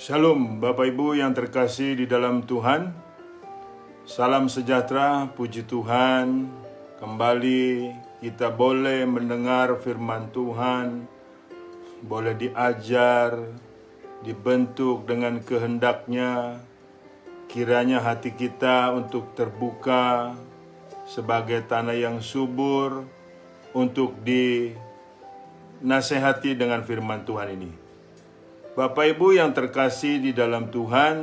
Shalom Bapak Ibu yang terkasih di dalam Tuhan. Salam sejahtera, puji Tuhan. Kembali kita boleh mendengar firman Tuhan, boleh diajar, dibentuk dengan kehendaknya. Kiranya hati kita untuk terbuka sebagai tanah yang subur untuk dinasehati dengan firman Tuhan ini. Bapak Ibu yang terkasih di dalam Tuhan,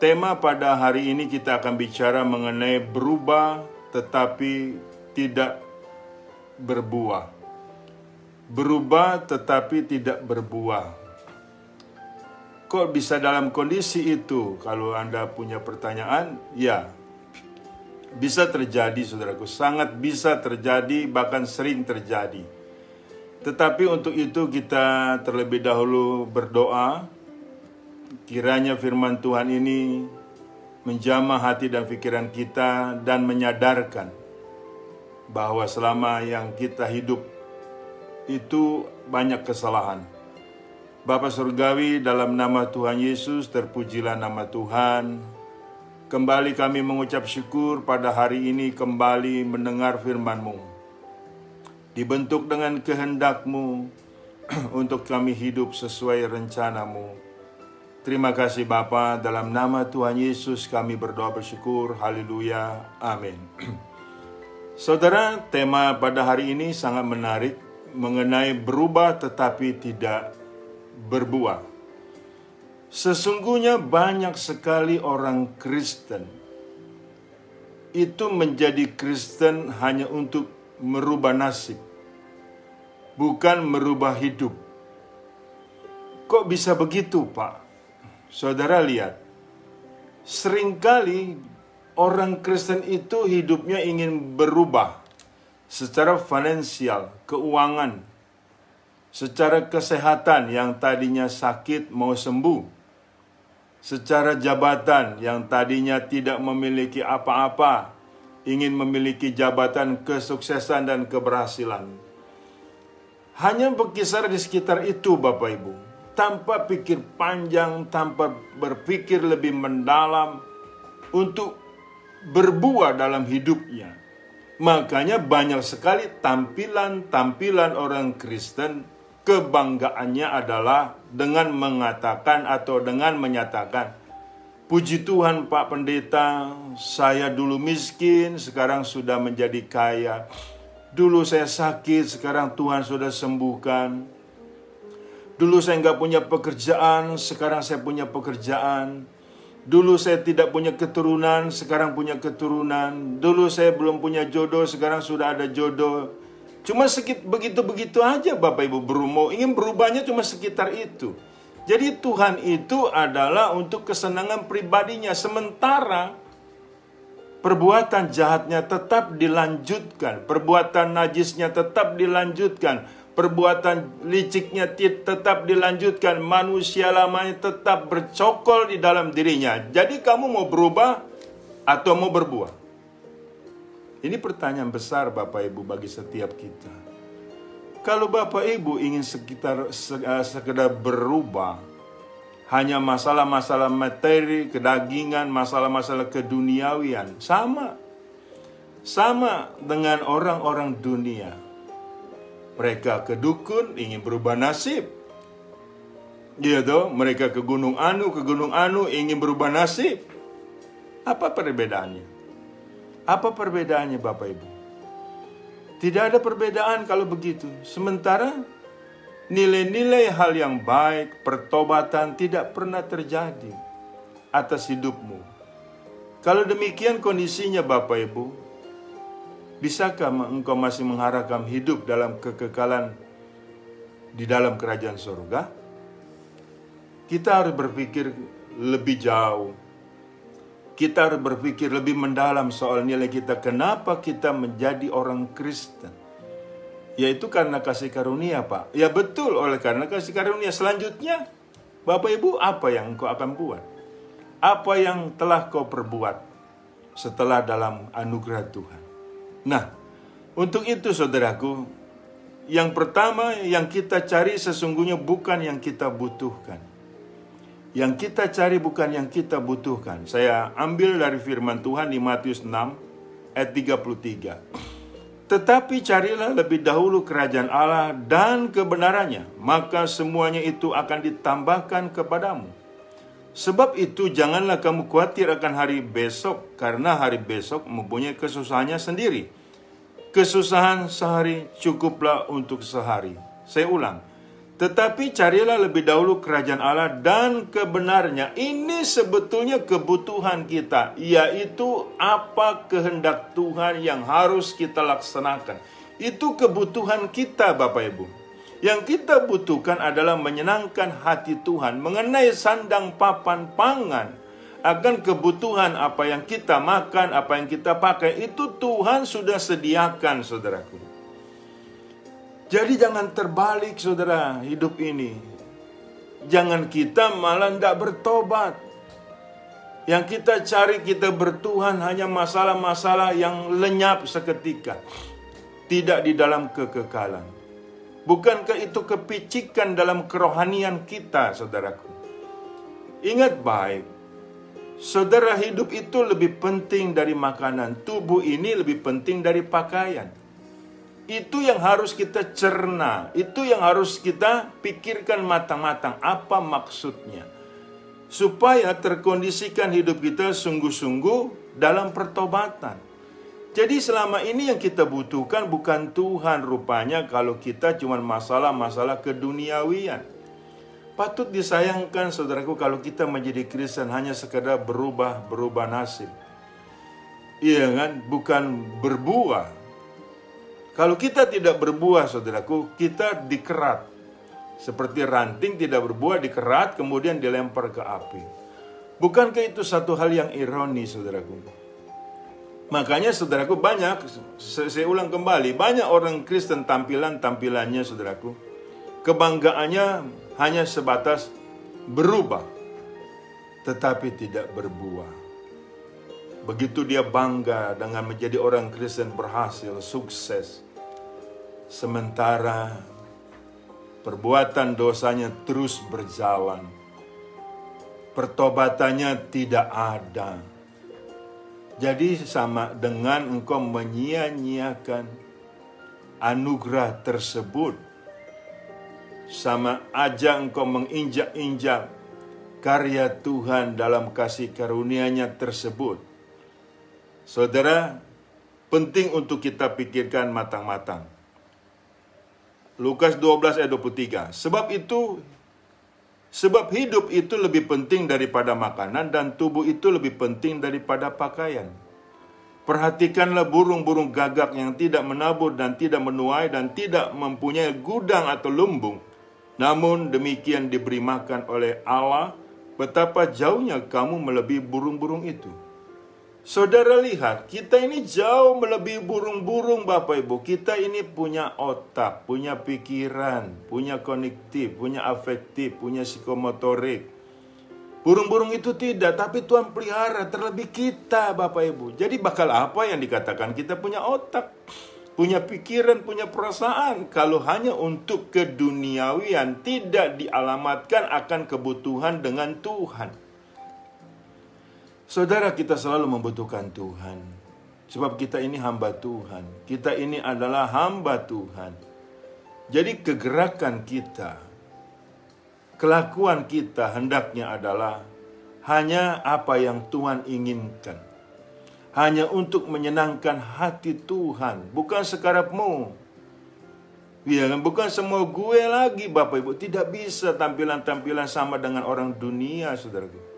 tema pada hari ini kita akan bicara mengenai berubah tetapi tidak berbuah. Berubah tetapi tidak berbuah. Kok bisa dalam kondisi itu? Kalau Anda punya pertanyaan, ya, bisa terjadi saudaraku, sangat bisa terjadi, bahkan sering terjadi. Tetapi untuk itu kita terlebih dahulu berdoa, kiranya firman Tuhan ini menjamah hati dan pikiran kita dan menyadarkan bahwa selama yang kita hidup itu banyak kesalahan. Bapa Surgawi, dalam nama Tuhan Yesus, terpujilah nama Tuhan. Kembali kami mengucap syukur pada hari ini kembali mendengar firman-Mu. Dibentuk dengan kehendak-Mu untuk kami hidup sesuai rencana-Mu. Terima kasih Bapa, dalam nama Tuhan Yesus kami berdoa bersyukur. Haleluya, amin. Saudara, tema pada hari ini sangat menarik mengenai berubah tetapi tidak berbuah. Sesungguhnya banyak sekali orang Kristen itu menjadi Kristen hanya untuk merubah nasib, bukan merubah hidup. Kok bisa begitu, Pak? Saudara lihat, seringkali orang Kristen itu hidupnya ingin berubah secara finansial, keuangan, secara kesehatan yang tadinya sakit mau sembuh, secara jabatan yang tadinya tidak memiliki apa-apa, ingin memiliki jabatan kesuksesan dan keberhasilan. Hanya berkisar di sekitar itu Bapak Ibu, tanpa pikir panjang, tanpa berpikir lebih mendalam untuk berbuah dalam hidupnya. Makanya banyak sekali tampilan-tampilan orang Kristen, kebanggaannya adalah dengan mengatakan atau dengan menyatakan, puji Tuhan Pak Pendeta, saya dulu miskin, sekarang sudah menjadi kaya. Dulu saya sakit, sekarang Tuhan sudah sembuhkan. Dulu saya nggak punya pekerjaan, sekarang saya punya pekerjaan. Dulu saya tidak punya keturunan, sekarang punya keturunan. Dulu saya belum punya jodoh, sekarang sudah ada jodoh. Cuma begitu-begitu aja Bapak Ibu, ingin berubahnya cuma sekitar itu. Jadi Tuhan itu adalah untuk kesenangan pribadinya, sementara perbuatan jahatnya tetap dilanjutkan, perbuatan najisnya tetap dilanjutkan, perbuatan liciknya tetap dilanjutkan, manusia lamanya tetap bercokol di dalam dirinya. Jadi kamu mau berubah atau mau berbuah? Ini pertanyaan besar Bapak Ibu bagi setiap kita. Kalau Bapak Ibu ingin sekedar berubah, hanya masalah-masalah materi, kedagingan, masalah-masalah keduniawian, sama dengan orang-orang dunia. Mereka ke dukun ingin berubah nasib. Iya toh, mereka ke gunung anu ingin berubah nasib. Apa perbedaannya? Apa perbedaannya Bapak Ibu? Tidak ada perbedaan kalau begitu. Sementara nilai-nilai hal yang baik, pertobatan tidak pernah terjadi atas hidupmu. Kalau demikian kondisinya Bapak Ibu, bisakah engkau masih mengharapkan hidup dalam kekekalan di dalam kerajaan surga? Kita harus berpikir lebih jauh. Kita harus berpikir lebih mendalam soal nilai kita. Kenapa kita menjadi orang Kristen? Yaitu karena kasih karunia, Pak. Ya betul, oleh karena kasih karunia. Selanjutnya, Bapak Ibu, apa yang engkau akan buat? Apa yang telah kau perbuat setelah dalam anugerah Tuhan? Nah, untuk itu saudaraku, yang pertama yang kita cari sesungguhnya bukan yang kita butuhkan. Yang kita cari bukan yang kita butuhkan. Saya ambil dari firman Tuhan di Matius 6 ayat 33. Tetapi carilah lebih dahulu kerajaan Allah dan kebenarannya, maka semuanya itu akan ditambahkan kepadamu. Sebab itu janganlah kamu khawatir akan hari besok, karena hari besok mempunyai kesusahannya sendiri. Kesusahan sehari cukuplah untuk sehari. Saya ulang. Tetapi carilah lebih dahulu kerajaan Allah dan kebenarannya. Ini sebetulnya kebutuhan kita, yaitu apa kehendak Tuhan yang harus kita laksanakan. Itu kebutuhan kita, Bapak Ibu. Yang kita butuhkan adalah menyenangkan hati Tuhan mengenai sandang papan pangan. Akan kebutuhan apa yang kita makan, apa yang kita pakai, itu Tuhan sudah sediakan, saudaraku. Jadi jangan terbalik, saudara, hidup ini. Jangan kita malah tidak bertobat. Yang kita cari, kita bertuhan hanya masalah-masalah yang lenyap seketika. Tidak di dalam kekekalan. Bukankah itu kepicikan dalam kerohanian kita, saudaraku? Ingat baik, saudara, hidup itu lebih penting dari makanan. Tubuh ini lebih penting dari pakaian. Itu yang harus kita cerna, itu yang harus kita pikirkan matang-matang. Apa maksudnya? Supaya terkondisikan hidup kita sungguh-sungguh dalam pertobatan. Jadi selama ini yang kita butuhkan bukan Tuhan rupanya kalau kita cuma masalah-masalah keduniawian. Patut disayangkan, saudaraku, kalau kita menjadi Kristen hanya sekedar berubah nasib. Iya kan? Bukan berbuah. Kalau kita tidak berbuah, saudaraku, kita dikerat. Seperti ranting tidak berbuah, dikerat, kemudian dilempar ke api. Bukankah itu satu hal yang ironis, saudaraku? Makanya, saudaraku, banyak, saya ulang kembali, banyak orang Kristen tampilannya, saudaraku, kebanggaannya hanya sebatas berubah, tetapi tidak berbuah. Begitu dia bangga dengan menjadi orang Kristen berhasil, sukses. Sementara perbuatan dosanya terus berjalan. Pertobatannya tidak ada. Jadi sama dengan engkau menyia-nyiakan anugerah tersebut. Sama aja engkau menginjak-injak karya Tuhan dalam kasih karunia-Nya tersebut. Saudara, penting untuk kita pikirkan matang-matang. Lukas 12 ayat 23. Sebab hidup itu lebih penting daripada makanan dan tubuh itu lebih penting daripada pakaian. Perhatikanlah burung-burung gagak yang tidak menabur dan tidak menuai dan tidak mempunyai gudang atau lumbung. Namun demikian diberi makan oleh Allah, betapa jauhnya kamu melebihi burung-burung itu. Saudara lihat, kita ini jauh melebihi burung-burung, Bapak Ibu. Kita ini punya otak, punya pikiran, punya kognitif, punya afektif, punya psikomotorik. Burung-burung itu tidak, tapi Tuhan pelihara, terlebih kita, Bapak Ibu. Jadi bakal apa yang dikatakan kita punya otak, punya pikiran, punya perasaan, kalau hanya untuk keduniawian, tidak dialamatkan akan kebutuhan dengan Tuhan. Saudara, kita selalu membutuhkan Tuhan. Sebab kita ini hamba Tuhan. Kita ini adalah hamba Tuhan. Jadi kegerakan kita, kelakuan kita hendaknya adalah hanya apa yang Tuhan inginkan. Hanya untuk menyenangkan hati Tuhan. Bukan sekarapmu. Ya, bukan semua gue lagi, Bapak Ibu. Tidak bisa tampilan-tampilan sama dengan orang dunia, saudaraku.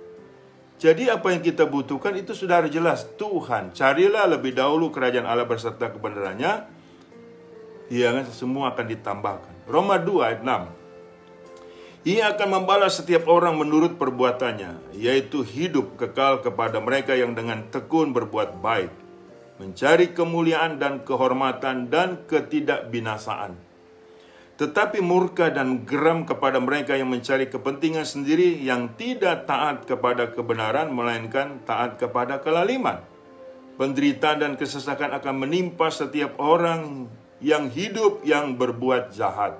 Jadi apa yang kita butuhkan itu sudah jelas, Tuhan. Carilah lebih dahulu kerajaan Allah beserta kebenarannya. Ya kan, semua akan ditambahkan. Roma 2 ayat 6. Ia akan membalas setiap orang menurut perbuatannya, yaitu hidup kekal kepada mereka yang dengan tekun berbuat baik, mencari kemuliaan dan kehormatan dan ketidakbinasaan. Tetapi murka dan geram kepada mereka yang mencari kepentingan sendiri, yang tidak taat kepada kebenaran, melainkan taat kepada kelaliman. Penderitaan dan kesesakan akan menimpa setiap orang yang hidup yang berbuat jahat.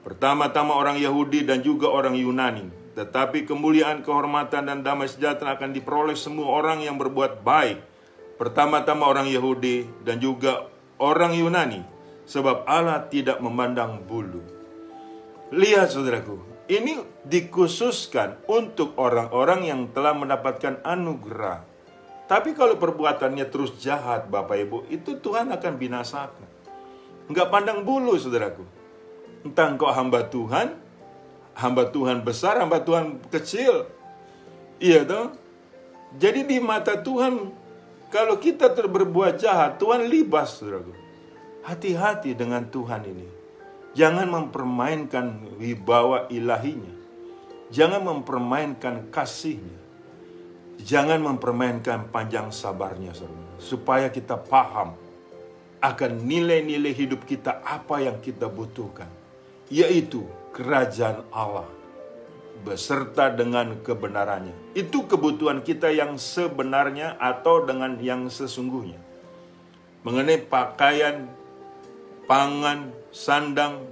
Pertama-tama orang Yahudi dan juga orang Yunani, Tetapi kemuliaan, kehormatan, dan damai sejahtera akan diperoleh semua orang yang berbuat baik. Pertama-tama orang Yahudi dan juga orang Yunani. Sebab Allah tidak memandang bulu. Lihat saudaraku, ini dikhususkan untuk orang-orang yang telah mendapatkan anugerah. Tapi kalau perbuatannya terus jahat, Bapak Ibu, itu Tuhan akan binasakan. Enggak pandang bulu, saudaraku. Entah engkau hamba Tuhan besar, hamba Tuhan kecil. Iya toh? Jadi di mata Tuhan, kalau kita berbuat jahat, Tuhan libas, saudaraku. Hati-hati dengan Tuhan ini. Jangan mempermainkan wibawa ilahinya. Jangan mempermainkan kasihnya. Jangan mempermainkan panjang sabarnya, saudara. Supaya kita paham akan nilai-nilai hidup kita, apa yang kita butuhkan. Yaitu kerajaan Allah beserta dengan kebenarannya. Itu kebutuhan kita yang sebenarnya atau dengan yang sesungguhnya. Mengenai pakaian, pangan, sandang,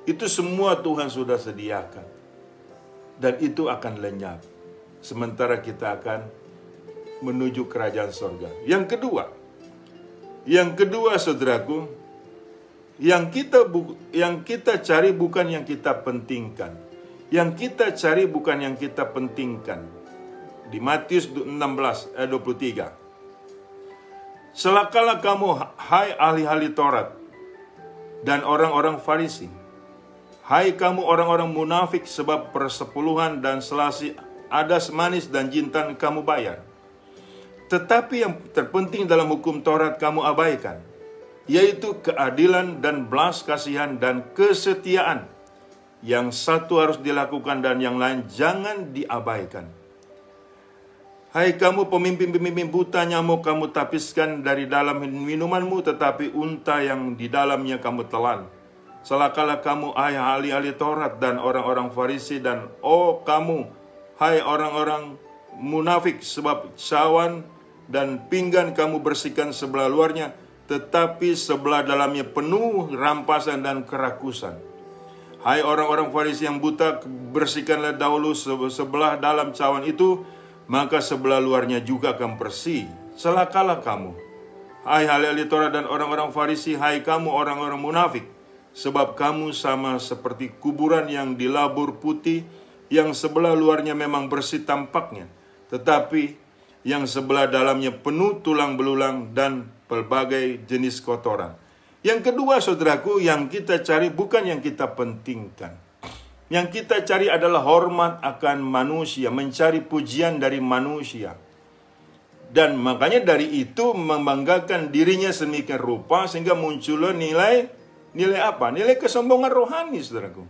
itu semua Tuhan sudah sediakan. Dan itu akan lenyap. Sementara kita akan menuju kerajaan sorga. Yang kedua saudaraku, yang kita cari bukan yang kita pentingkan. Yang kita cari bukan yang kita pentingkan. Di Matius 16 ayat 23. Celakalah kamu, hai ahli-ahli Taurat dan orang-orang Farisi. Hai kamu orang-orang munafik, sebab persepuluhan dan selasi, adas manis dan jintan kamu bayar. Tetapi yang terpenting dalam hukum Taurat kamu abaikan, yaitu keadilan dan belas kasihan dan kesetiaan. Yang satu harus dilakukan dan yang lain jangan diabaikan. Hai kamu pemimpin-pemimpin buta, nyamuk kamu tapiskan dari dalam minumanmu, tetapi unta yang di dalamnya kamu telan. Celakalah kamu, hai ahli-ahli Taurat dan orang-orang Farisi, dan kamu, hai orang-orang munafik, sebab cawan dan pinggan kamu bersihkan sebelah luarnya, tetapi sebelah dalamnya penuh rampasan dan kerakusan. Hai orang-orang Farisi yang buta, bersihkanlah dahulu sebelah dalam cawan itu, maka sebelah luarnya juga akan bersih. Celakalah kamu, hai ahli-ahli Taurat dan orang-orang Farisi, hai kamu orang-orang munafik, sebab kamu sama seperti kuburan yang dilabur putih, yang sebelah luarnya memang bersih tampaknya, tetapi yang sebelah dalamnya penuh tulang belulang dan pelbagai jenis kotoran. Yang kedua, saudaraku, yang kita cari bukan yang kita pentingkan. Yang kita cari adalah hormat akan manusia, mencari pujian dari manusia. Dan makanya dari itu membanggakan dirinya sedemikian rupa sehingga muncullah nilai apa? Nilai kesombongan rohani, saudaraku.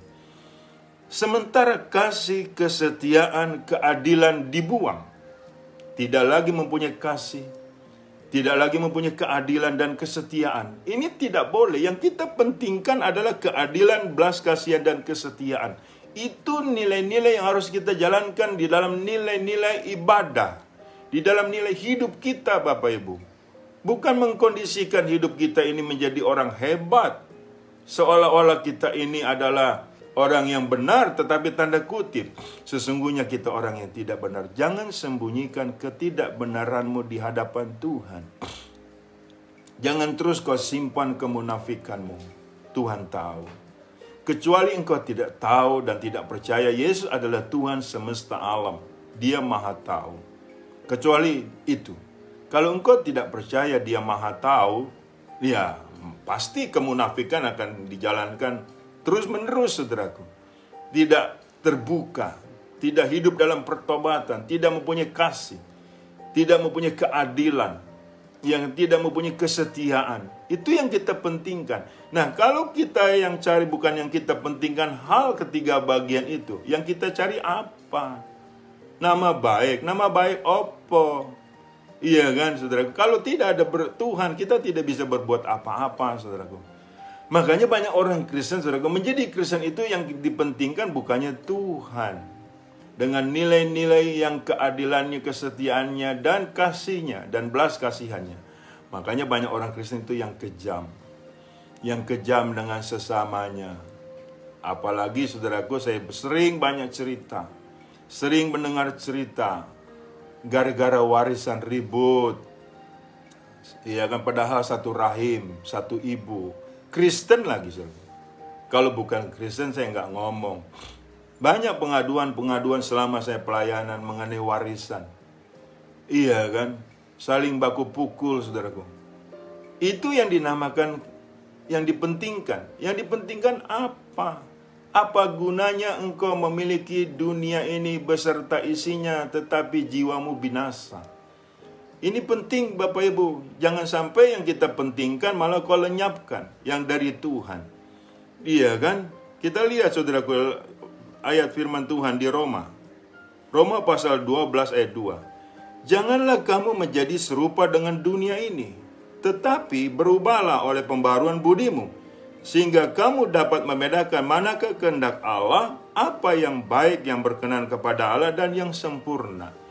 Sementara kasih, kesetiaan, keadilan dibuang. Tidak lagi mempunyai kasih, tidak lagi mempunyai keadilan dan kesetiaan. Ini tidak boleh. Yang kita pentingkan adalah keadilan, belas kasihan, dan kesetiaan. Itu nilai-nilai yang harus kita jalankan di dalam nilai-nilai ibadah, di dalam nilai hidup kita, Bapak Ibu. Bukan mengkondisikan hidup kita ini menjadi orang hebat, seolah-olah kita ini adalah orang yang benar, tetapi tanda kutip, sesungguhnya kita orang yang tidak benar. Jangan sembunyikan ketidakbenaranmu di hadapan Tuhan. Jangan terus kau simpan kemunafikanmu. Tuhan tahu. Kecuali engkau tidak tahu dan tidak percaya Yesus adalah Tuhan semesta alam. Dia maha tahu. Kecuali itu. Kalau engkau tidak percaya Dia maha tahu, ya pasti kemunafikan akan dijalankan terus-menerus, saudaraku. Tidak terbuka, tidak hidup dalam pertobatan, tidak mempunyai kasih, tidak mempunyai keadilan, yang tidak mempunyai kesetiaan. Itu yang kita pentingkan. Nah, kalau kita yang cari bukan yang kita pentingkan, hal ketiga bagian itu, yang kita cari apa? Nama baik apa? Iya kan, saudaraku? Kalau tidak ada Tuhan, kita tidak bisa berbuat apa-apa, saudaraku. Makanya banyak orang Kristen, saudaraku, menjadi Kristen itu yang dipentingkan bukannya Tuhan. Dengan nilai-nilai yang keadilannya, kesetiaannya, dan kasihnya, dan belas kasihannya. Makanya banyak orang Kristen itu yang kejam. Yang kejam dengan sesamanya. Apalagi, saudaraku, saya sering banyak cerita. sering mendengar cerita gara-gara warisan ribut. Iya kan, padahal satu rahim, satu ibu. Kristen lagi, saudara. Kalau bukan Kristen saya nggak ngomong. Banyak pengaduan-pengaduan selama saya pelayanan mengenai warisan. Iya kan, saling baku pukul, saudaraku. Itu yang dinamakan, yang dipentingkan. Yang dipentingkan apa? Apa gunanya engkau memiliki dunia ini beserta isinya, tetapi jiwamu binasa? Ini penting Bapak Ibu. Jangan sampai yang kita pentingkan malah kau lenyapkan yang dari Tuhan. Iya kan? Kita lihat saudaraku ayat firman Tuhan di Roma. Roma pasal 12 ayat 2. Janganlah kamu menjadi serupa dengan dunia ini, tetapi berubahlah oleh pembaruan budimu, sehingga kamu dapat membedakan manakah kehendak Allah, apa yang baik, yang berkenan kepada Allah, dan yang sempurna.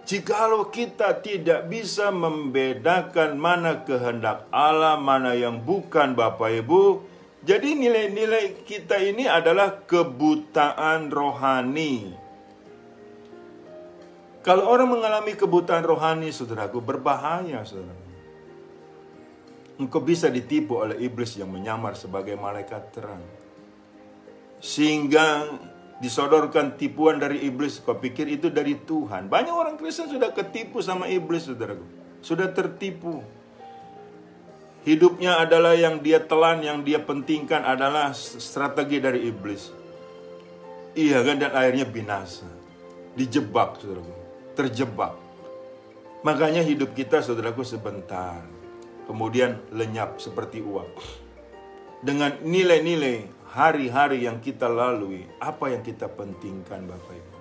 Jikalau kita tidak bisa membedakan mana kehendak Allah, mana yang bukan, Bapak Ibu, jadi nilai-nilai kita ini adalah kebutaan rohani. Kalau orang mengalami kebutaan rohani, saudaraku, berbahaya, saudara. Engkau bisa ditipu oleh iblis yang menyamar sebagai malaikat terang. Sehingga disodorkan tipuan dari iblis, kau pikir itu dari Tuhan. Banyak orang Kristen sudah ketipu sama iblis, saudaraku. Sudah tertipu. Hidupnya adalah yang dia telan, yang dia pentingkan adalah strategi dari iblis. Iya kan, dan akhirnya binasa. Dijebak, saudaraku. Terjebak. Makanya hidup kita, saudaraku, sebentar. Kemudian lenyap seperti uap. Dengan nilai-nilai hari-hari yang kita lalui, apa yang kita pentingkan, Bapak Ibu?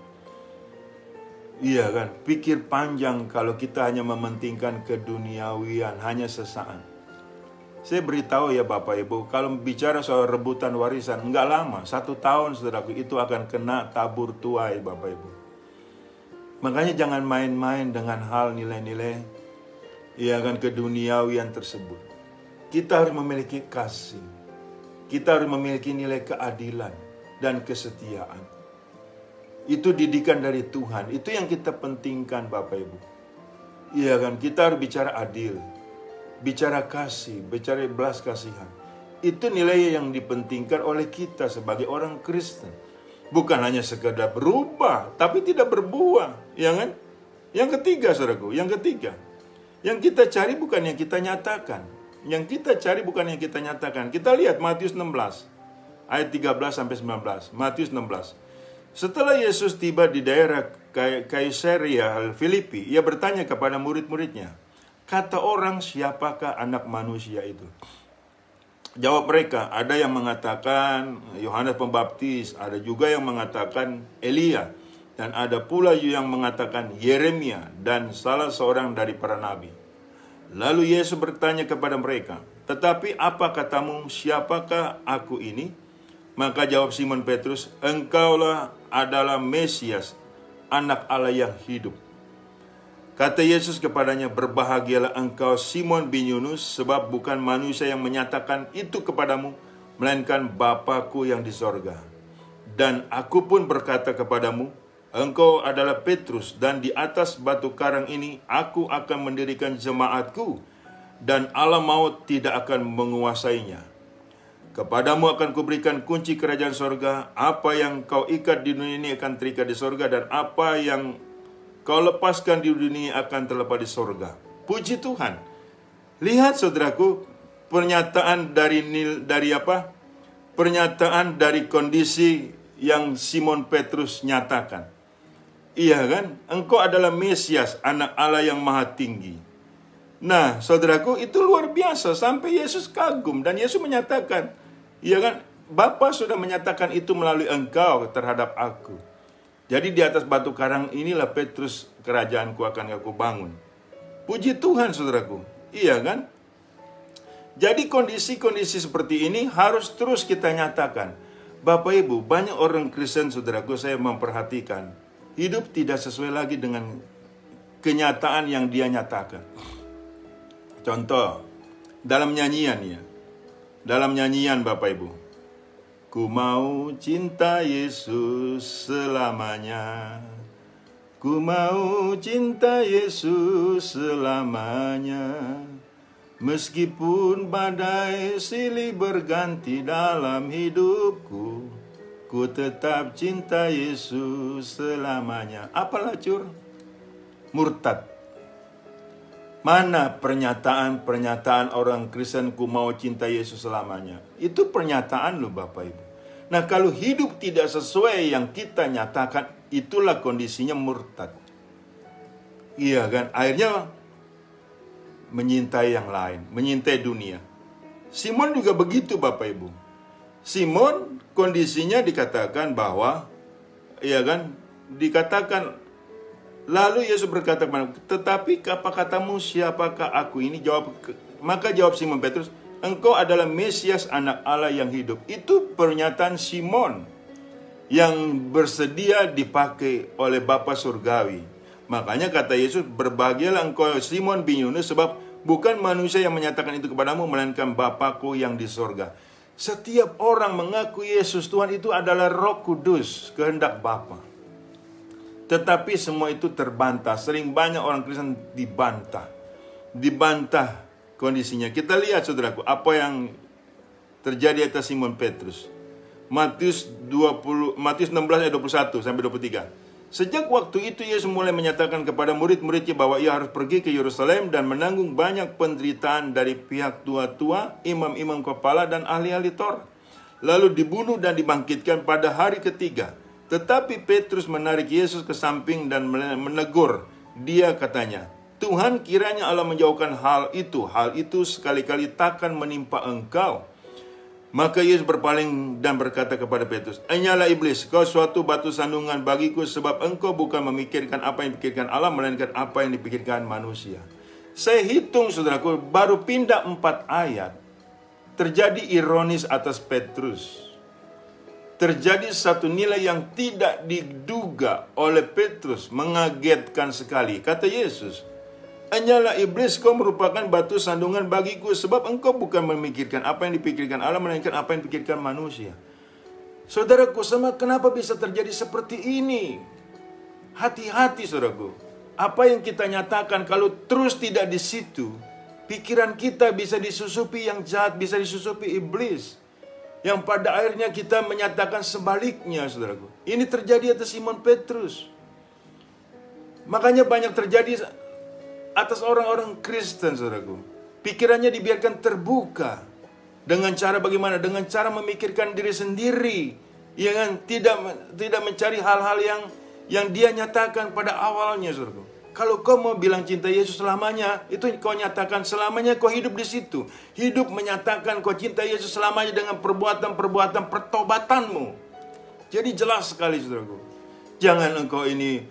Iya kan, pikir panjang kalau kita hanya mementingkan keduniawian, hanya sesaat. Saya beritahu ya Bapak Ibu, kalau bicara soal rebutan warisan, enggak lama, 1 tahun saudaraku, itu akan kena tabur tuai, Bapak Ibu. Makanya jangan main-main dengan hal nilai-nilai, iya kan, keduniawian tersebut. Kita harus memiliki kasih. Kita harus memiliki nilai keadilan dan kesetiaan. Itu didikan dari Tuhan. Itu yang kita pentingkan Bapak Ibu. Iya kan, kita harus bicara adil, bicara kasih, bicara belas kasihan. Itu nilai yang dipentingkan oleh kita sebagai orang Kristen. Bukan hanya sekedar berubah, tapi tidak berbuah. Ya kan? Yang ketiga, saudaraku, yang ketiga. Yang kita cari bukan yang kita nyatakan. Yang kita cari bukan yang kita nyatakan. Kita lihat Matius 16, ayat 13-19. Matius 16. Setelah Yesus tiba di daerah Kaisarea Filipi, ia bertanya kepada murid-muridnya, kata orang, siapakah anak manusia itu? Jawab mereka, ada yang mengatakan Yohanes Pembaptis, ada juga yang mengatakan Elia, dan ada pula yang mengatakan Yeremia dan salah seorang dari para nabi. Lalu Yesus bertanya kepada mereka, tetapi apa katamu, siapakah aku ini? Maka jawab Simon Petrus, engkaulah adalah Mesias, anak Allah yang hidup. Kata Yesus kepadanya, berbahagialah engkau Simon bin Yunus, sebab bukan manusia yang menyatakan itu kepadamu, melainkan Bapa-Ku yang di sorga. Dan aku pun berkata kepadamu, engkau adalah Petrus, dan di atas batu karang ini aku akan mendirikan jemaatku, dan alam maut tidak akan menguasainya. Kepadamu akan kuberikan kunci kerajaan sorga, apa yang kau ikat di dunia ini akan terikat di sorga, dan apa yang kau lepaskan di dunia akan terlepas di sorga. Puji Tuhan. Lihat saudaraku, pernyataan dari apa? Pernyataan dari kondisi yang Simon Petrus nyatakan. Iya kan? Engkau adalah Mesias, anak Allah yang maha tinggi. Nah, saudaraku, itu luar biasa. Sampai Yesus kagum. Dan Yesus menyatakan, iya kan? Bapa sudah menyatakan itu melalui engkau terhadap aku. Jadi di atas batu karang inilah Petrus, kerajaanku akan aku bangun. Puji Tuhan, saudaraku. Iya kan? Jadi kondisi-kondisi seperti ini harus terus kita nyatakan. Bapak Ibu, banyak orang Kristen, saudaraku, saya memperhatikan. Hidup tidak sesuai lagi dengan kenyataan yang dia nyatakan. Contoh, dalam nyanyian ya. Dalam nyanyian Bapak Ibu. Ku mau cinta Yesus selamanya. Ku mau cinta Yesus selamanya. Meskipun badai silih berganti dalam hidupku, ku tetap cinta Yesus selamanya. Apalah cur? Murtad. Mana pernyataan orang Kristen ku mau cinta Yesus selamanya? Itu pernyataan loh Bapak Ibu. Nah kalau hidup tidak sesuai yang kita nyatakan, itulah kondisinya murtad. Iya kan? Akhirnya menyintai yang lain, menyintai dunia. Simon juga begitu Bapak Ibu. Simon kondisinya dikatakan bahwa, iya kan? Dikatakan, lalu Yesus berkata kepada, tetapi apa katamu, siapakah aku ini? Maka jawab Simon Petrus, engkau adalah Mesias, anak Allah yang hidup. Itu pernyataan Simon yang bersedia dipakai oleh Bapa Surgawi. Makanya kata Yesus, berbahagialah engkau Simon bin Yunus, sebab bukan manusia yang menyatakan itu kepadamu, melainkan Bapa-Ku yang di sorga. Setiap orang mengaku Yesus Tuhan itu adalah Roh Kudus, kehendak Bapa. Tetapi semua itu terbantah. Sering banyak orang Kristen dibantah kondisinya. Kita lihat saudaraku, apa yang terjadi atas Simon Petrus. Matius 16 ayat 21 sampai 23. Sejak waktu itu Yesus mulai menyatakan kepada murid-muridnya bahwa ia harus pergi ke Yerusalem dan menanggung banyak penderitaan dari pihak tua-tua, imam-imam kepala dan ahli-ahli Taurat. Lalu dibunuh dan dibangkitkan pada hari ketiga. Tetapi Petrus menarik Yesus ke samping dan menegur. Dia katanya, Tuhan, kiranya Allah menjauhkan hal itu sekali-kali takkan menimpa engkau. Maka Yesus berpaling dan berkata kepada Petrus, "Enyalah iblis, kau suatu batu sandungan bagiku, sebab engkau bukan memikirkan apa yang dipikirkan Allah, melainkan apa yang dipikirkan manusia." Saya hitung saudaraku, baru pindah 4 ayat, terjadi ironis atas Petrus. Terjadi satu nilai yang tidak diduga oleh Petrus, mengagetkan sekali. Kata Yesus, "Hanyalah iblis, kau merupakan batu sandungan bagiku, sebab engkau bukan memikirkan apa yang dipikirkan Allah, melainkan apa yang dipikirkan manusia." Saudaraku, kenapa bisa terjadi seperti ini? Hati-hati saudaraku. Apa yang kita nyatakan kalau terus tidak di situ, pikiran kita bisa disusupi yang jahat, bisa disusupi iblis. Yang pada akhirnya kita menyatakan sebaliknya, saudaraku. Ini terjadi atas Simon Petrus. Makanya banyak terjadi atas orang-orang Kristen, saudaraku. Pikirannya dibiarkan terbuka. Dengan cara bagaimana? Dengan cara memikirkan diri sendiri. Ya kan? Tidak mencari hal-hal yang dia nyatakan pada awalnya, saudaraku. Kalau kau mau bilang cinta Yesus selamanya, itu kau nyatakan selamanya, kau hidup di situ. Hidup menyatakan kau cinta Yesus selamanya dengan perbuatan-perbuatan pertobatanmu. Jadi jelas sekali, saudaraku. Jangan engkau ini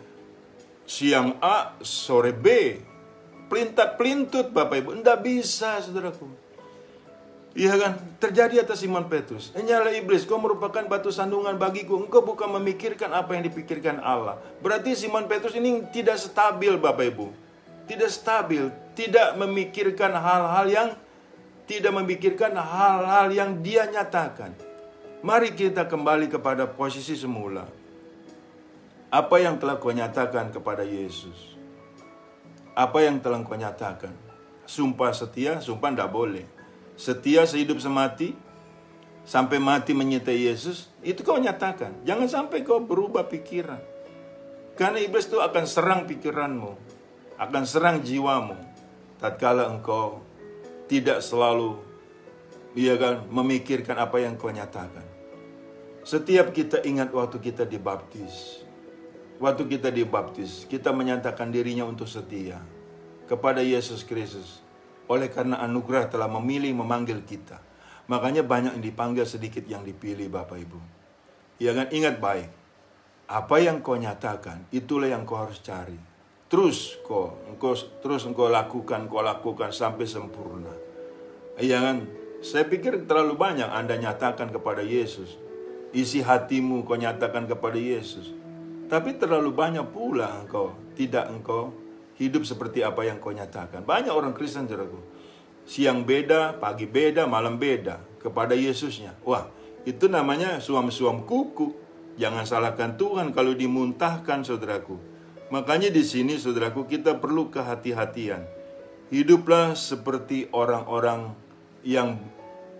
siang A, sore B, pelintat-pelintut Bapak Ibu. Tidak bisa, saudaraku. Iya kan? Terjadi atas Simon Petrus. Hanyalah iblis, kau merupakan batu sandungan bagiku. Engkau bukan memikirkan apa yang dipikirkan Allah. Berarti Simon Petrus ini tidak stabil Bapak Ibu. Tidak stabil. Tidak memikirkan hal-hal yang dia nyatakan. Mari kita kembali kepada posisi semula. Apa yang telah kau nyatakan kepada Yesus? Apa yang telah kau nyatakan? Sumpah setia, sumpah tidak boleh. Setia sehidup semati, sampai mati menyertai Yesus, itu kau nyatakan. Jangan sampai kau berubah pikiran. Karena iblis itu akan serang pikiranmu, akan serang jiwamu, tatkala engkau tidak selalu memikirkan apa yang kau nyatakan. Setiap kita ingat waktu kita dibaptis. Waktu kita dibaptis, kita menyatakan dirinya untuk setia kepada Yesus Kristus. Oleh karena anugerah telah memilih, memanggil kita. Makanya banyak yang dipanggil, sedikit yang dipilih Bapak Ibu. Ya kan? Ingat baik. Apa yang kau nyatakan, itulah yang kau harus cari. Terus engkau lakukan sampai sempurna. Ya kan? Saya pikir terlalu banyak Anda nyatakan kepada Yesus. Isi hatimu kau nyatakan kepada Yesus. Tapi terlalu banyak pula engkau hidup seperti apa yang kau nyatakan. Banyak orang Kristen, saudaraku, siang beda, pagi beda, malam beda kepada Yesusnya. Wah, itu namanya suam-suam kuku. Jangan salahkan Tuhan kalau dimuntahkan, saudaraku. Makanya di sini saudaraku kita perlu kehati-hatian. Hiduplah seperti orang-orang yang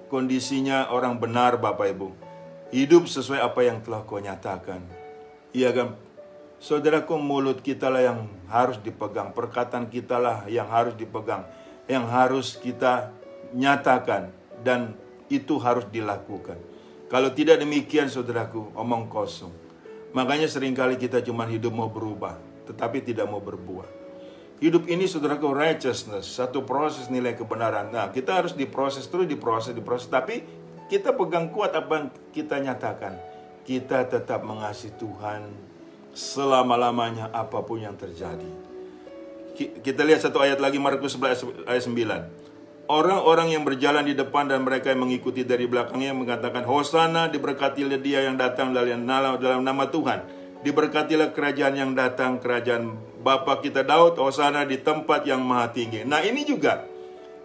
kondisinya orang benar, Bapak Ibu. Hidup sesuai apa yang telah kau nyatakan. Iya kan? Saudaraku, mulut kita lah yang harus dipegang. Perkataan kita lah yang harus dipegang. Yang harus kita nyatakan. Dan itu harus dilakukan. Kalau tidak demikian, saudaraku, omong kosong. Makanya seringkali kita cuma hidup mau berubah, tetapi tidak mau berbuah. Hidup ini, saudaraku, righteousness, satu proses nilai kebenaran. Nah, kita harus diproses terus, diproses. Tapi kita pegang kuat apa yang kita nyatakan. Kita tetap mengasihi Tuhan selama-lamanya apapun yang terjadi. Kita lihat satu ayat lagi, Markus 11 ayat 9. Orang-orang yang berjalan di depan dan mereka yang mengikuti dari belakangnya mengatakan, Hosana, diberkatilah dia yang datang dalam nama Tuhan. Diberkatilah kerajaan yang datang, kerajaan Bapa kita Daud, Hosana di tempat yang maha tinggi. Nah ini juga,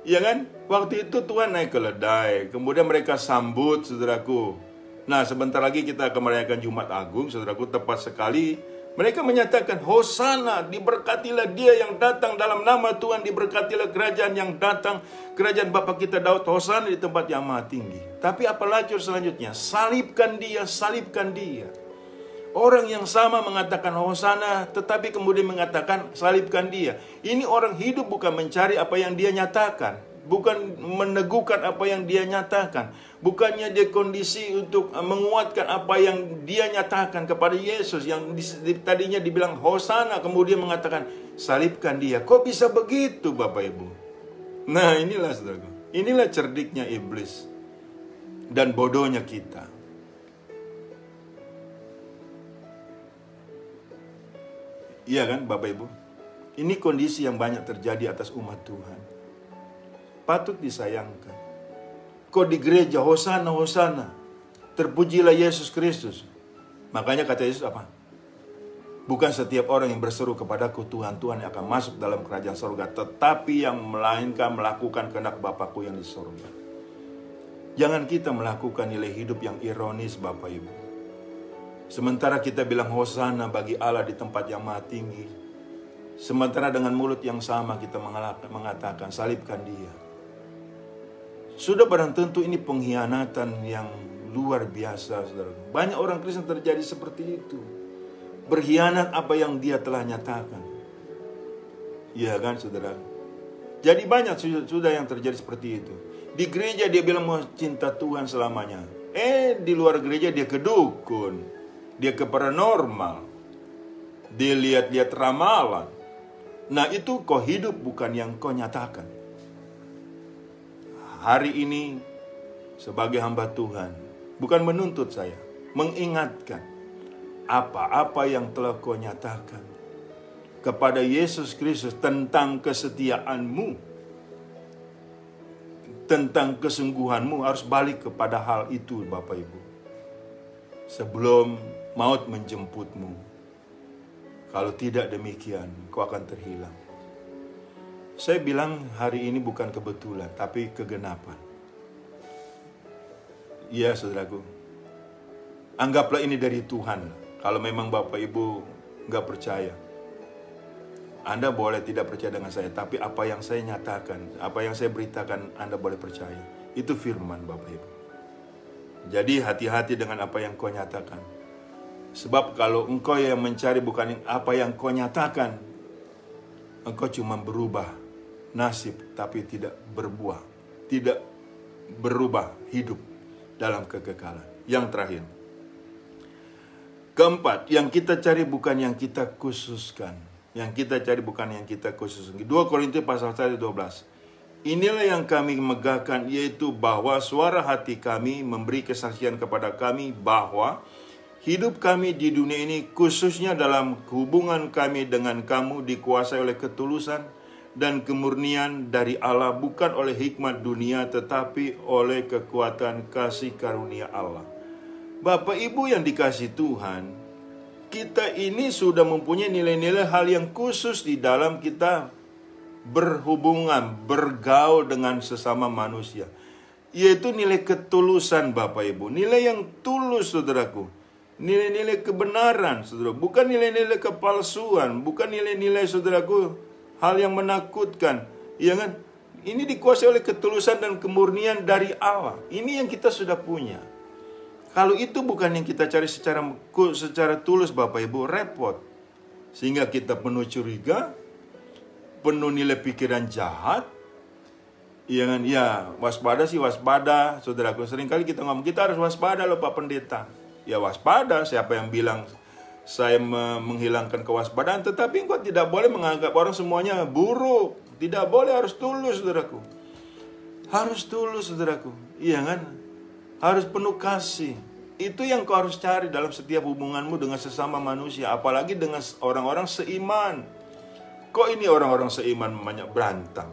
ya kan? Waktu itu Tuhan naik ke ledai, kemudian mereka sambut, saudaraku. Nah sebentar lagi kita akan merayakan Jumat Agung, saudaraku, tepat sekali. Mereka menyatakan, Hosana, diberkatilah dia yang datang dalam nama Tuhan, diberkatilah kerajaan yang datang, kerajaan Bapa kita Daud, Hosana di tempat yang maha tinggi. Tapi apa lacur selanjutnya? Salibkan dia, salibkan dia. Orang yang sama mengatakan Hosana, tetapi kemudian mengatakan salibkan dia. Ini orang hidup bukan mencari apa yang dia nyatakan, bukan meneguhkan apa yang dia nyatakan, bukannya dia kondisi untuk menguatkan apa yang dia nyatakan kepada Yesus yang tadinya dibilang Hosana, kemudian mengatakan salibkan dia. Kok bisa begitu, Bapak Ibu? Nah inilah, saudara, inilah cerdiknya iblis dan bodohnya kita. Iya kan, Bapak Ibu? Ini kondisi yang banyak terjadi atas umat Tuhan. Patut disayangkan. Kok di gereja Hosana, Hosana, terpujilah Yesus Kristus. Makanya kata Yesus apa? Bukan setiap orang yang berseru kepadaku Tuhan, Tuhan yang akan masuk dalam kerajaan surga, tetapi yang melainkan melakukan kehendak Bapakku yang di surga. Jangan kita melakukan nilai hidup yang ironis, Bapak Ibu. Sementara kita bilang Hosana bagi Allah di tempat yang maha tinggi, sementara dengan mulut yang sama kita mengatakan salibkan dia. Sudah barang tentu ini pengkhianatan yang luar biasa, saudara. Banyak orang Kristen terjadi seperti itu. Berkhianat apa yang dia telah nyatakan. Iya kan, saudara? Jadi banyak sudah yang terjadi seperti itu. Di gereja dia bilang mau cinta Tuhan selamanya. Di luar gereja dia ke dukun. Dia ke paranormal. Dia lihat-lihat ramalan. Nah itu kau hidup bukan yang kau nyatakan. Hari ini sebagai hamba Tuhan, bukan menuntut saya, mengingatkan apa-apa yang telah kau nyatakan kepada Yesus Kristus tentang kesetiaanmu, tentang kesungguhanmu, harus balik kepada hal itu, Bapak Ibu. Sebelum maut menjemputmu. Kalau tidak demikian, kau akan terhilang. Saya bilang hari ini bukan kebetulan, tapi kegenapan. Iya, saudaraku. Anggaplah ini dari Tuhan. Kalau memang Bapak Ibu nggak percaya, Anda boleh tidak percaya dengan saya, tapi apa yang saya nyatakan, apa yang saya beritakan, Anda boleh percaya. Itu firman, Bapak Ibu. Jadi hati-hati dengan apa yang kau nyatakan. Sebab kalau engkau yang mencari bukan apa yang kau nyatakan, engkau cuma berubah nasib tapi tidak berbuah, tidak berubah hidup dalam kekekalan. Yang terakhir, keempat, yang kita cari bukan yang kita khususkan. Yang kita cari bukan yang kita khususkan. 2 Korintus pasal 1 ayat 12. Inilah yang kami megahkan, yaitu bahwa suara hati kami memberi kesaksian kepada kami bahwa hidup kami di dunia ini, khususnya dalam hubungan kami dengan kamu, dikuasai oleh ketulusan dan kemurnian dari Allah, bukan oleh hikmat dunia, tetapi oleh kekuatan kasih karunia Allah. Bapak Ibu yang dikasihi Tuhan, kita ini sudah mempunyai nilai-nilai hal yang khusus di dalam kita berhubungan, bergaul dengan sesama manusia. Yaitu nilai ketulusan, Bapak Ibu. Nilai yang tulus, saudaraku. nilai-nilai kebenaran, saudara. Bukan nilai-nilai kepalsuan, bukan nilai-nilai, saudaraku, hal yang menakutkan. Ya kan? Ini dikuasai oleh ketulusan dan kemurnian dari Allah. Ini yang kita sudah punya. Kalau itu bukan yang kita cari secara tulus, Bapak Ibu, repot. Sehingga kita penuh curiga, penuh nilai pikiran jahat. Ya kan? Ya, waspada sih waspada, saudaraku. Seringkali kita ngomong, kita harus waspada loh Pak Pendeta. Ya waspada, siapa yang bilang saya menghilangkan kewaspadaan. Tetapi engkau tidak boleh menganggap orang semuanya buruk. Tidak boleh, harus tulus, saudaraku. Harus tulus, saudaraku. Iya kan? Harus penuh kasih. Itu yang kau harus cari dalam setiap hubunganmu dengan sesama manusia. Apalagi dengan orang-orang seiman. Kok ini orang-orang seiman banyak berantem,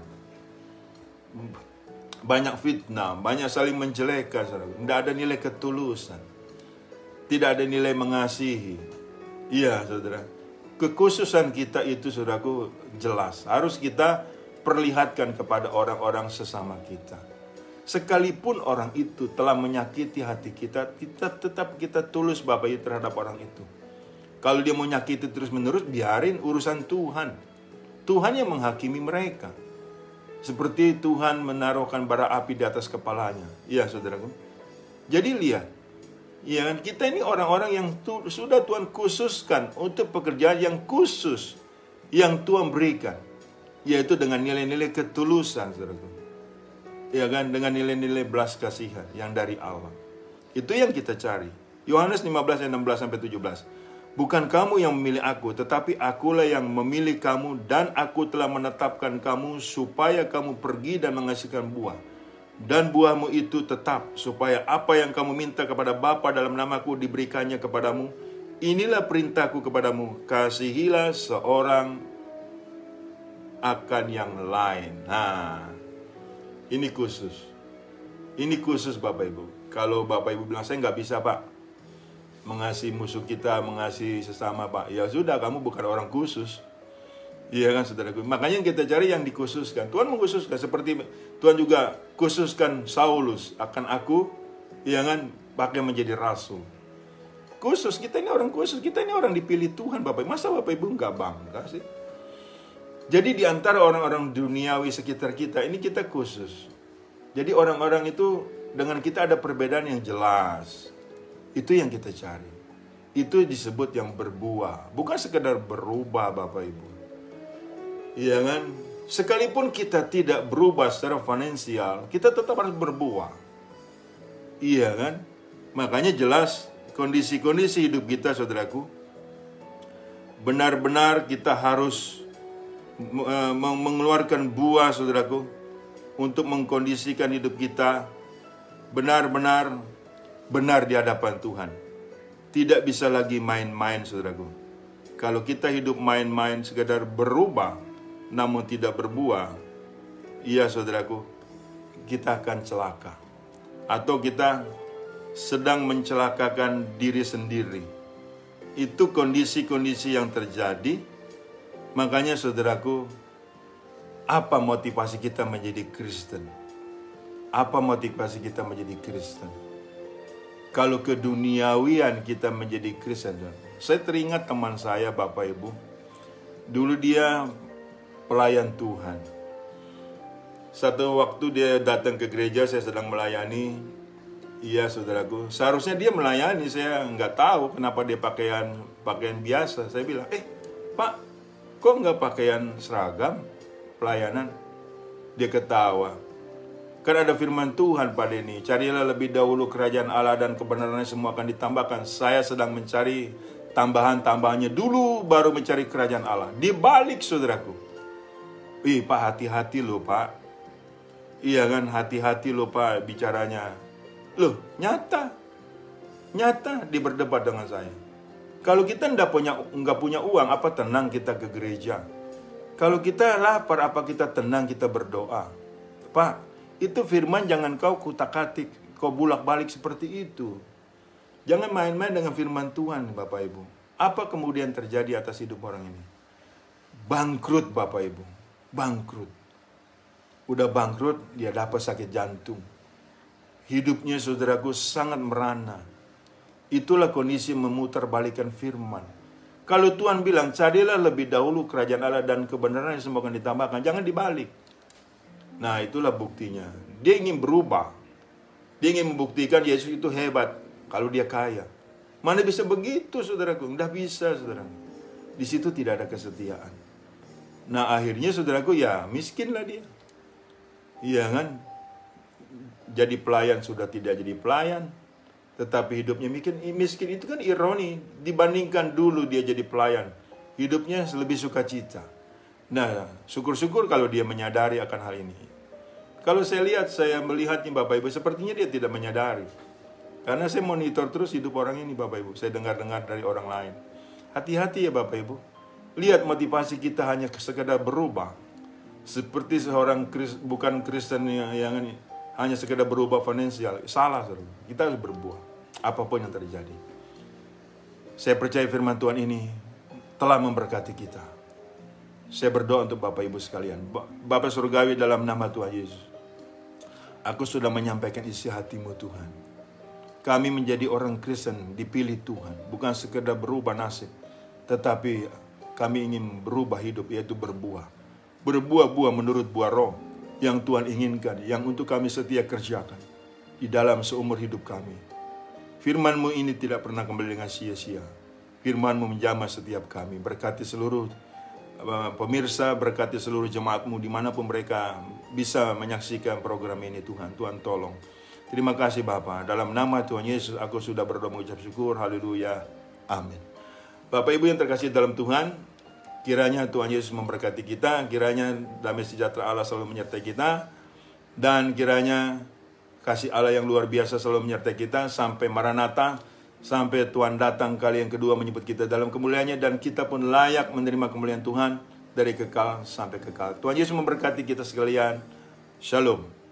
banyak fitnah, banyak saling menjelekan, saudaraku. Tidak ada nilai ketulusan. Tidak ada nilai mengasihi. Iya, saudara. Kekhususan kita itu, saudaraku, jelas. Harus kita perlihatkan kepada orang-orang sesama kita. Sekalipun orang itu telah menyakiti hati kita, tetap kita tulus, Bapak Ibu, terhadap orang itu. Kalau dia mau nyakiti terus-menerus, biarin, urusan Tuhan. Tuhan yang menghakimi mereka. Seperti Tuhan menaruhkan bara api di atas kepalanya. Iya, saudaraku. Jadi lihat. Ya kan, kita ini orang-orang yang sudah Tuhan khususkan untuk pekerjaan yang khusus yang Tuhan berikan, yaitu dengan nilai-nilai ketulusan, saudaraku. Ya kan, dengan nilai-nilai belas kasihan yang dari Allah. Itu yang kita cari. Yohanes 15 ayat 16 sampai 17. Bukan kamu yang memilih aku, tetapi akulah yang memilih kamu, dan aku telah menetapkan kamu supaya kamu pergi dan menghasilkan buah. Dan buahmu itu tetap, supaya apa yang kamu minta kepada Bapa dalam namaku diberikannya kepadamu. Inilah perintahku kepadamu, kasihilah seorang akan yang lain. Nah, ini khusus. Ini khusus, Bapak Ibu. Kalau Bapak Ibu bilang, saya nggak bisa, Pak, mengasihi musuh kita, mengasihi sesama, Pak. Ya sudah, kamu bukan orang khusus. Iya kan, saudaraku. Makanya yang kita cari yang dikhususkan. Tuhan mengkhususkan, seperti Tuhan juga khususkan Saulus akan aku, iya kan, pakai menjadi rasul. Khusus, kita ini orang khusus, kita ini orang dipilih Tuhan, Bapak. Masa Bapak Ibu nggak bangga sih? Jadi di antara orang-orang duniawi sekitar kita, ini kita khusus. Jadi orang-orang itu dengan kita ada perbedaan yang jelas. Itu yang kita cari. Itu disebut yang berbuah. Bukan sekedar berubah, Bapak Ibu. Iya kan? Sekalipun kita tidak berubah secara finansial, kita tetap harus berbuah. Iya kan? Makanya jelas kondisi-kondisi hidup kita, saudaraku, benar-benar kita harus mengeluarkan buah, saudaraku, untuk mengkondisikan hidup kita benar-benar benar di hadapan Tuhan. Tidak bisa lagi main-main, saudaraku. Kalau kita hidup main-main, sekedar berubah namun tidak berbuah, iya, saudaraku, kita akan celaka. Atau kita sedang mencelakakan diri sendiri. Itu kondisi-kondisi yang terjadi. Makanya, saudaraku, apa motivasi kita menjadi Kristen? Apa motivasi kita menjadi Kristen? Kalau keduniawian kita menjadi Kristen. Saya teringat teman saya, Bapak Ibu. Dulu dia pelayan Tuhan. Satu waktu dia datang ke gereja, saya sedang melayani. Iya, saudaraku, seharusnya dia melayani. Saya nggak tahu kenapa dia pakaian biasa. Saya bilang, Pak, kok nggak pakaian seragam pelayanan? Dia ketawa. Kan ada firman Tuhan, Pak Denny, carilah lebih dahulu kerajaan Allah dan kebenarannya, semua akan ditambahkan. Saya sedang mencari tambahan-tambahannya dulu, baru mencari kerajaan Allah. Dibalik, saudaraku. Pak, hati-hati loh, Pak. Iya kan, hati-hati loh, Pak, bicaranya. Loh, nyata dia berdebat dengan saya. Kalau kita nggak punya uang, apa tenang kita ke gereja? Kalau kita lapar, apa kita tenang kita berdoa? Pak, itu firman jangan kau kutak-atik, kau bulak-balik seperti itu. Jangan main-main dengan firman Tuhan, Bapak Ibu. Apa kemudian terjadi atas hidup orang ini? Bangkrut, Bapak Ibu. Bangkrut. Udah bangkrut, dia dapat sakit jantung. Hidupnya, saudaraku, sangat merana. Itulah kondisi memutarbalikkan firman. Kalau Tuhan bilang, carilah lebih dahulu kerajaan Allah dan kebenaran yang semua akan ditambahkan. Jangan dibalik. Nah, itulah buktinya. Dia ingin berubah. Dia ingin membuktikan Yesus itu hebat kalau dia kaya. Mana bisa begitu, saudaraku? Tidak bisa, saudaraku. Di situ tidak ada kesetiaan. Nah, akhirnya, saudaraku, ya miskinlah dia. Iya kan? Jadi pelayan sudah tidak jadi pelayan. Tetapi hidupnya miskin itu kan ironi. Dibandingkan dulu dia jadi pelayan, hidupnya lebih sukacita. Nah, syukur-syukur kalau dia menyadari akan hal ini. Kalau saya melihatnya Bapak Ibu, sepertinya dia tidak menyadari. Karena saya monitor terus hidup orang ini Bapak Ibu. Saya dengar-dengar dari orang lain. Hati-hati ya Bapak Ibu. Lihat motivasi kita hanya sekedar berubah. Seperti seorang bukan Kristen yang hanya sekedar berubah finansial. Salah, saudara. Kita harus berbuah. Apapun yang terjadi. Saya percaya firman Tuhan ini telah memberkati kita. Saya berdoa untuk Bapak Ibu sekalian. Bapak Surgawi, dalam nama Tuhan Yesus, aku sudah menyampaikan isi hatimu Tuhan. Kami menjadi orang Kristen dipilih Tuhan. Bukan sekedar berubah nasib. Tetapi kami ingin berubah hidup, yaitu berbuah. Berbuah-buah menurut buah roh yang Tuhan inginkan, yang untuk kami setia kerjakan di dalam seumur hidup kami. Firman-Mu ini tidak pernah kembali dengan sia-sia. Firman-Mu menjamah setiap kami. Berkati seluruh pemirsa, berkati seluruh jemaat-Mu dimanapun mereka bisa menyaksikan program ini Tuhan. Tuhan tolong. Terima kasih Bapa. Dalam nama Tuhan Yesus aku sudah berdoa mengucap syukur. Haleluya. Amin. Bapak Ibu yang terkasih dalam Tuhan, kiranya Tuhan Yesus memberkati kita, kiranya damai sejahtera Allah selalu menyertai kita, dan kiranya kasih Allah yang luar biasa selalu menyertai kita sampai Maranatha, sampai Tuhan datang kali yang kedua menyebut kita dalam kemuliaannya, dan kita pun layak menerima kemuliaan Tuhan dari kekal sampai kekal. Tuhan Yesus memberkati kita sekalian. Shalom.